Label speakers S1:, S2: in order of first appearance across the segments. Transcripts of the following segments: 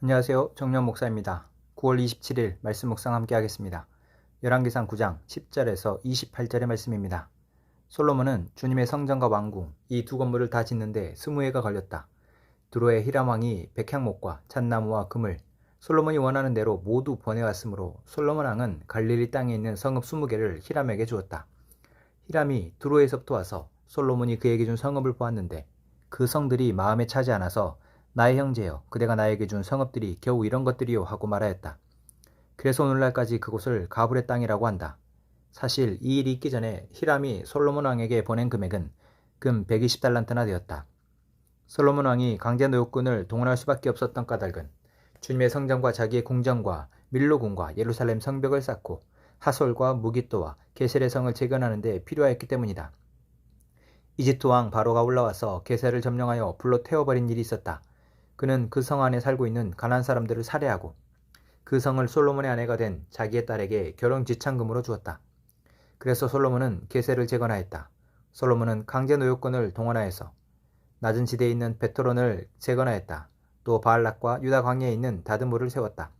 S1: 안녕하세요. 정면 목사입니다. 9월 27일 말씀 묵상 함께 하겠습니다. 열왕기상 9장 10절에서 28절의 말씀입니다. 솔로몬은 주님의 성전과 왕궁 이 두 건물을 다 짓는데 20해가 걸렸다. 두로의 히람 왕이 백향목과 잣나무와 금을 솔로몬이 원하는 대로 모두 보내왔으므로 솔로몬 왕은 갈릴리 땅에 있는 성읍 20개를 히람에게 주었다. 히람이 두로에서부터 와서 솔로몬이 그에게 준 성읍을 보았는데 그 성들이 마음에 차지 않아서 나의 형제여 그대가 나에게 준 성읍들이 겨우 이런 것들이요 하고 말하였다. 그래서 오늘날까지 그곳을 가불의 땅이라고 한다. 사실 이 일이 있기 전에 히람이 솔로몬 왕에게 보낸 금액은 금 120달란트나 되었다. 솔로몬 왕이 강제 노역군을 동원할 수밖에 없었던 까닭은 주님의 성전과 자기의 궁전과 밀로궁과 예루살렘 성벽을 쌓고 하솔과 무깃도와 게셀의 성을 재건하는 데 필요하였기 때문이다. 이집트 왕 바로가 올라와서 게셀을 점령하여 불로 태워버린 일이 있었다. 그는 그 성 안에 살고 있는 가나안 사람들을 살해하고 그 성을 솔로몬의 아내가 된 자기의 딸에게 결혼 지참금으로 주었다. 그래서 솔로몬은 게셀을 재건하였다. 솔로몬은 강제 노역군을 동원하여서 낮은 지대에 있는 베토론을 재건하였다. 또 바알락과 유다 광야에 있는 다드모를 세웠다.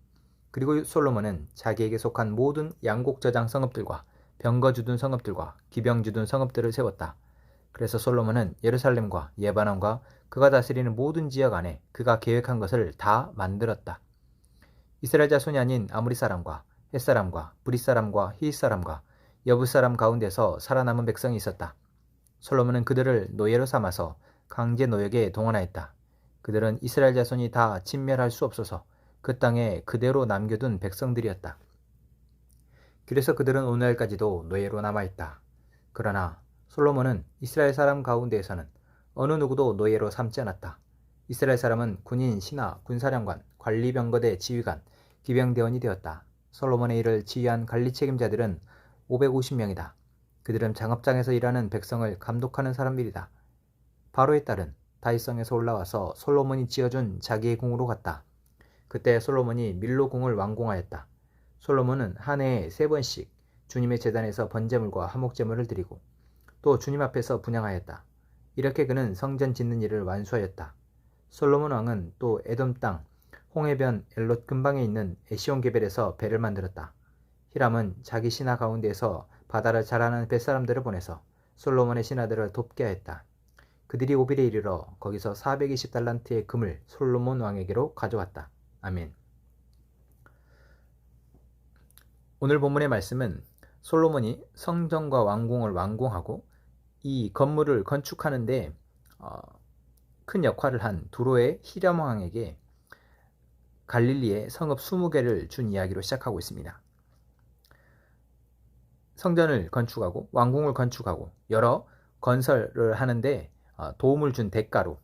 S1: 그리고 솔로몬은 자기에게 속한 모든 양곡 저장 성읍들과 병거 주둔 성읍들과 기병 주둔 성읍들을 세웠다. 그래서 솔로몬은 예루살렘과 예바논과 그가 다스리는 모든 지역 안에 그가 계획한 것을 다 만들었다. 이스라엘 자손이 아닌 아무리 사람과 헷 사람과 브릿 사람과 히윗 사람과 여붓 사람 가운데서 살아남은 백성이 있었다. 솔로몬은 그들을 노예로 삼아서 강제 노역에 동원하였다. 그들은 이스라엘 자손이 다 진멸할 수 없어서 그 땅에 그대로 남겨둔 백성들이었다. 그래서 그들은 오늘까지도 노예로 남아있다. 그러나 솔로몬은 이스라엘 사람 가운데에서는 어느 누구도 노예로 삼지 않았다. 이스라엘 사람은 군인, 신하, 군사령관, 관리병거대 지휘관, 기병대원이 되었다. 솔로몬의 일을 지휘한 관리 책임자들은 550명이다. 그들은 장업장에서 일하는 백성을 감독하는 사람들이다. 바로의 딸은 다윗성에서 올라와서 솔로몬이 지어준 자기의 궁으로 갔다. 그때 솔로몬이 밀로궁을 완공하였다. 솔로몬은 한 해에 3번씩 주님의 제단에서 번제물과 화목제물을 드리고 또 주님 앞에서 분향하였다. 이렇게 그는 성전 짓는 일을 완수하였다. 솔로몬 왕은 또 에돔 땅 홍해변 엘롯 근방에 있는 에시온게벨에서 배를 만들었다. 히람은 자기 신하 가운데에서 바다를 잘 아는 뱃사람들을 보내서 솔로몬의 신하들을 돕게 하였다. 그들이 오빌에 이르러 거기서 420달란트의 금을 솔로몬 왕에게로 가져왔다. 아멘. 오늘 본문의 말씀은 솔로몬이 성전과 왕궁을 완공하고 이 건물을 건축하는데 큰 역할을 한 두로의 히람 왕에게 갈릴리의 성읍 20개를 준 이야기로 시작하고 있습니다. 성전을 건축하고 왕궁을 건축하고 여러 건설을 하는데 도움을 준 대가로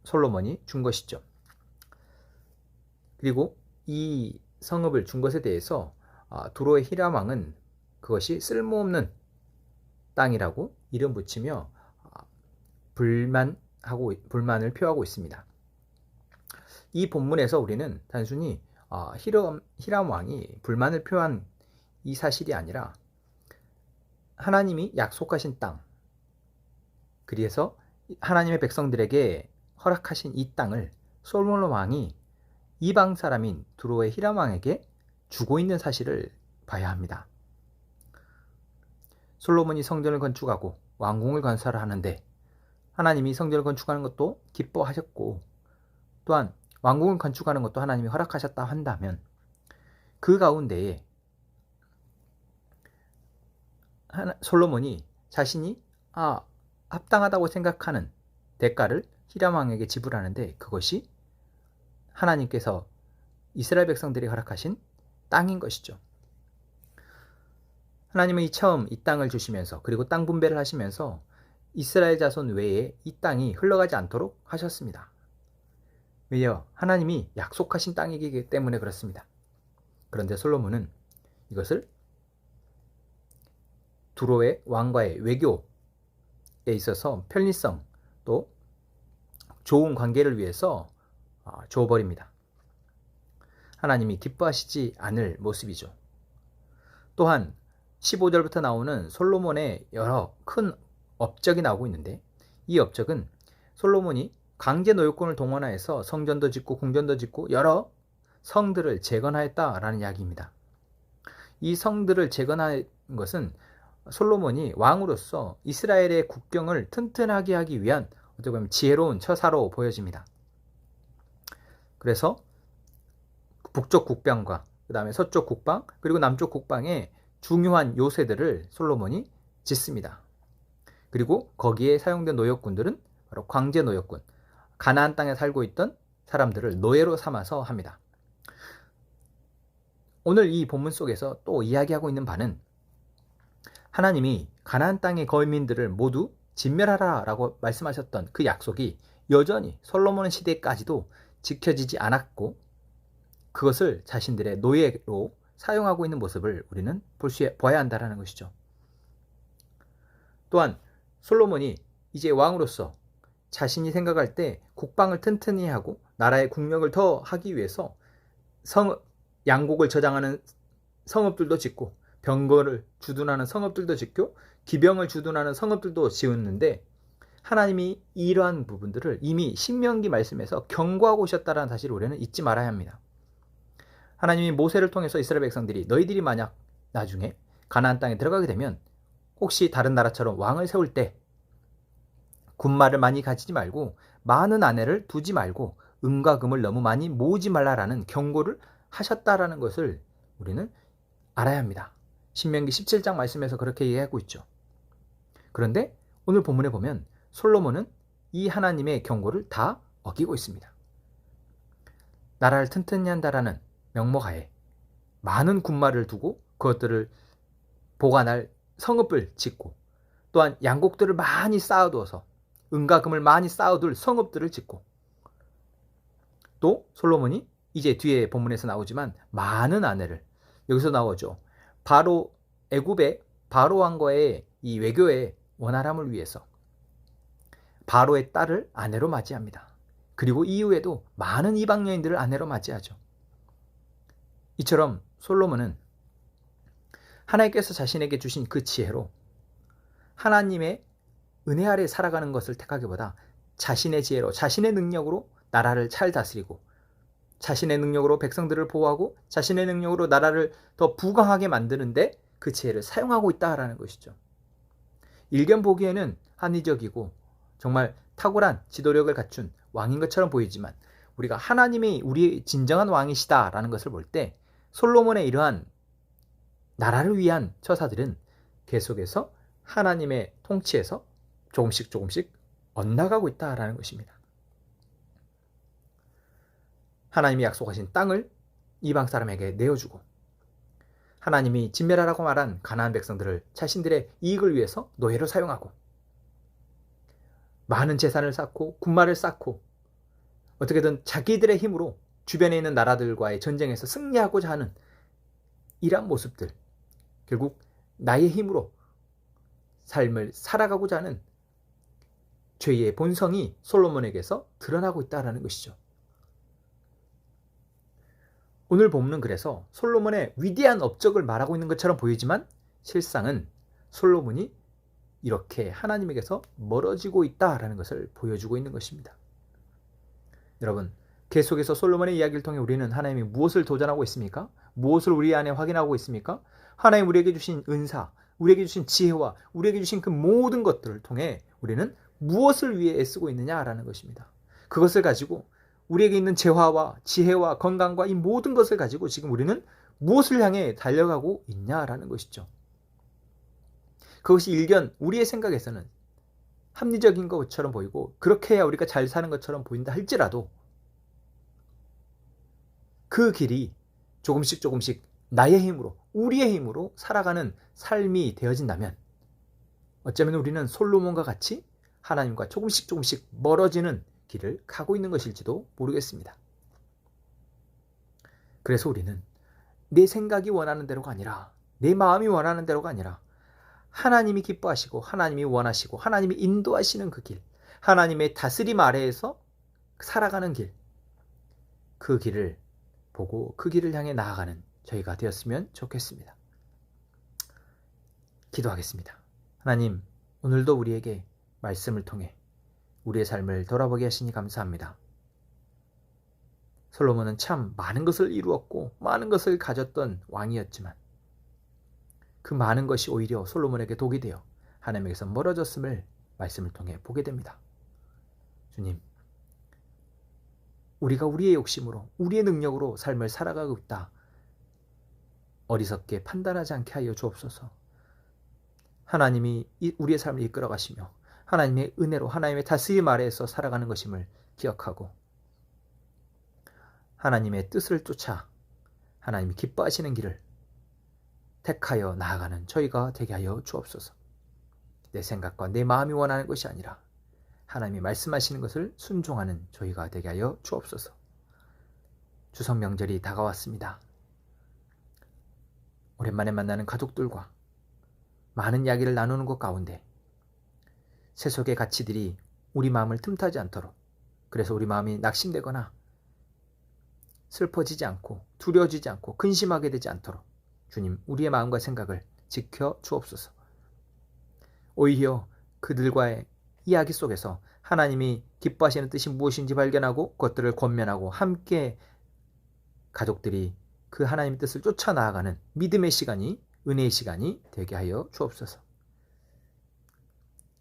S1: 솔로몬이 준 것이죠. 그리고 이 성읍을 준 것에 대해서 두로의 히람 왕은 그것이 쓸모없는 땅이라고 이름 붙이며 불만을 표하고 있습니다. 이 본문에서 우리는 단순히 히람 왕이 불만을 표한 이 사실이 아니라 하나님이 약속하신 땅, 그래서 하나님의 백성들에게 허락하신 이 땅을 솔로몬 왕이 이방 사람인 두로의 히람 왕에게 주고 있는 사실을 봐야 합니다. 솔로몬이 성전을 건축하고 왕궁을 건설하는데 하나님이 성전을 건축하는 것도 기뻐하셨고 또한 왕궁을 건축하는 것도 하나님이 허락하셨다 한다면 그 가운데에 솔로몬이 자신이 합당하다고 생각하는 대가를 히람 왕에게 지불하는데 그것이 하나님께서 이스라엘 백성들이 허락하신 땅인 것이죠. 하나님은 처음 이 땅을 주시면서 그리고 땅 분배를 하시면서 이스라엘 자손 외에 이 땅이 흘러가지 않도록 하셨습니다. 왜요? 하나님이 약속하신 땅이기 때문에 그렇습니다. 그런데 솔로몬은 이것을 두로의 왕과의 외교에 있어서 편리성 또 좋은 관계를 위해서 줘버립니다. 하나님이 기뻐하시지 않을 모습이죠. 또한 15절부터 나오는 솔로몬의 여러 큰 업적이 나오고 있는데 이 업적은 솔로몬이 강제 노역권을 동원하여서 성전도 짓고 궁전도 짓고 여러 성들을 재건하였다라는 이야기입니다. 이 성들을 재건한 것은 솔로몬이 왕으로서 이스라엘의 국경을 튼튼하게 하기 위한 어떻게 보면 지혜로운 처사로 보여집니다. 그래서 북쪽 국방과 그 다음에 서쪽 국방 그리고 남쪽 국방의 중요한 요새들을 솔로몬이 짓습니다. 그리고 거기에 사용된 노역군들은 바로 광제 노역군, 가나안 땅에 살고 있던 사람들을 노예로 삼아서 합니다. 오늘 이 본문 속에서 또 이야기하고 있는 바는 하나님이 가나안 땅의 거민들을 모두 진멸하라 라고 말씀하셨던 그 약속이 여전히 솔로몬 시대까지도 지켜지지 않았고 그것을 자신들의 노예로 사용하고 있는 모습을 우리는 봐야 한다는 것이죠. 또한 솔로몬이 이제 왕으로서 자신이 생각할 때 국방을 튼튼히 하고 나라의 국력을 더 하기 위해서 양곡을 저장하는 성읍들도 짓고 병거를 주둔하는 성읍들도 짓고 기병을 주둔하는 성읍들도 지었는데 하나님이 이러한 부분들을 이미 신명기 말씀에서 경고하고 오셨다는 사실을 우리는 잊지 말아야 합니다. 하나님이 모세를 통해서 이스라엘 백성들이 너희들이 만약 나중에 가나안 땅에 들어가게 되면 혹시 다른 나라처럼 왕을 세울 때 군마를 많이 가지지 말고 많은 아내를 두지 말고 은과 금을 너무 많이 모으지 말라라는 경고를 하셨다라는 것을 우리는 알아야 합니다. 신명기 17장 말씀에서 그렇게 얘기하고 있죠. 그런데 오늘 본문에 보면 솔로몬은 이 하나님의 경고를 다 어기고 있습니다. 나라를 튼튼히 한다라는 명목하에 많은 군마를 두고 그것들을 보관할 성읍을 짓고 또한 양곡들을 많이 쌓아두어서 은과 금을 많이 쌓아둘 성읍들을 짓고 또 솔로몬이 이제 뒤에 본문에서 나오지만 많은 아내를 여기서 나오죠. 바로 애굽의 바로 왕과의 이 외교의 원활함을 위해서 바로의 딸을 아내로 맞이합니다. 그리고 이후에도 많은 이방 여인들을 아내로 맞이하죠. 이처럼 솔로몬은 하나님께서 자신에게 주신 그 지혜로 하나님의 은혜 아래 살아가는 것을 택하기보다 자신의 지혜로 자신의 능력으로 나라를 잘 다스리고 자신의 능력으로 백성들을 보호하고 자신의 능력으로 나라를 더 부강하게 만드는데 그 지혜를 사용하고 있다라는 것이죠. 일견 보기에는 합리적이고 정말 탁월한 지도력을 갖춘 왕인 것처럼 보이지만 우리가 하나님이 우리의 진정한 왕이시다라는 것을 볼 때 솔로몬의 이러한 나라를 위한 처사들은 계속해서 하나님의 통치에서 조금씩 엇나가고 있다라는 것입니다. 하나님이 약속하신 땅을 이방 사람에게 내어주고 하나님이 진멸하라고 말한 가나안 백성들을 자신들의 이익을 위해서 노예로 사용하고 많은 재산을 쌓고 군마를 쌓고 어떻게든 자기들의 힘으로 주변에 있는 나라들과의 전쟁에서 승리하고자 하는 이러한 모습들, 결국 나의 힘으로 삶을 살아가고자 하는 죄의 본성이 솔로몬에게서 드러나고 있다는 것이죠. 오늘 본문은 그래서 솔로몬의 위대한 업적을 말하고 있는 것처럼 보이지만 실상은 솔로몬이 이렇게 하나님에게서 멀어지고 있다라는 것을 보여주고 있는 것입니다. 여러분, 계속해서 솔로몬의 이야기를 통해 우리는 하나님이 무엇을 도전하고 있습니까? 무엇을 우리 안에 확인하고 있습니까? 하나님 우리에게 주신 은사, 우리에게 주신 지혜와 우리에게 주신 그 모든 것들을 통해 우리는 무엇을 위해 애쓰고 있느냐라는 것입니다. 그것을 가지고 우리에게 있는 재화와 지혜와 건강과 이 모든 것을 가지고 지금 우리는 무엇을 향해 달려가고 있냐라는 것이죠. 그것이 일견 우리의 생각에서는 합리적인 것처럼 보이고 그렇게 해야 우리가 잘 사는 것처럼 보인다 할지라도 그 길이 조금씩 나의 힘으로 우리의 힘으로 살아가는 삶이 되어진다면 어쩌면 우리는 솔로몬과 같이 하나님과 조금씩 멀어지는 길을 가고 있는 것일지도 모르겠습니다. 그래서 우리는 내 생각이 원하는 대로가 아니라 내 마음이 원하는 대로가 아니라 하나님이 기뻐하시고 하나님이 원하시고 하나님이 인도하시는 그 길, 하나님의 다스림 아래에서 살아가는 길, 그 길을 보고 그 길을 향해 나아가는 저희가 되었으면 좋겠습니다. 기도하겠습니다. 하나님, 오늘도 우리에게 말씀을 통해 우리의 삶을 돌아보게 하시니 감사합니다. 솔로몬은 참 많은 것을 이루었고 많은 것을 가졌던 왕이었지만 그 많은 것이 오히려 솔로몬에게 독이 되어 하나님에게서 멀어졌음을 말씀을 통해 보게 됩니다. 주님, 우리가 우리의 욕심으로 우리의 능력으로 삶을 살아가고 있다. 어리석게 판단하지 않게 하여 주옵소서. 하나님이 우리의 삶을 이끌어 가시며 하나님의 은혜로 하나님의 다스림 아래에서 살아가는 것임을 기억하고 하나님의 뜻을 쫓아 하나님이 기뻐하시는 길을 택하여 나아가는 저희가 되게 하여 주옵소서. 내 생각과 내 마음이 원하는 것이 아니라 하나님이 말씀하시는 것을 순종하는 저희가 되게 하여 주옵소서. 추석 명절이 다가왔습니다. 오랜만에 만나는 가족들과 많은 이야기를 나누는 것 가운데 세속의 가치들이 우리 마음을 틈타지 않도록, 그래서 우리 마음이 낙심되거나 슬퍼지지 않고 두려워지지 않고 근심하게 되지 않도록 주님, 우리의 마음과 생각을 지켜 주옵소서. 오히려 그들과의 이야기 속에서 하나님이 기뻐하시는 뜻이 무엇인지 발견하고 그것들을 권면하고 함께 가족들이 그 하나님의 뜻을 쫓아 나아가는 믿음의 시간이, 은혜의 시간이 되게 하여 주옵소서.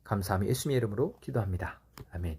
S1: 감사하며 예수님의 이름으로 기도합니다. 아멘.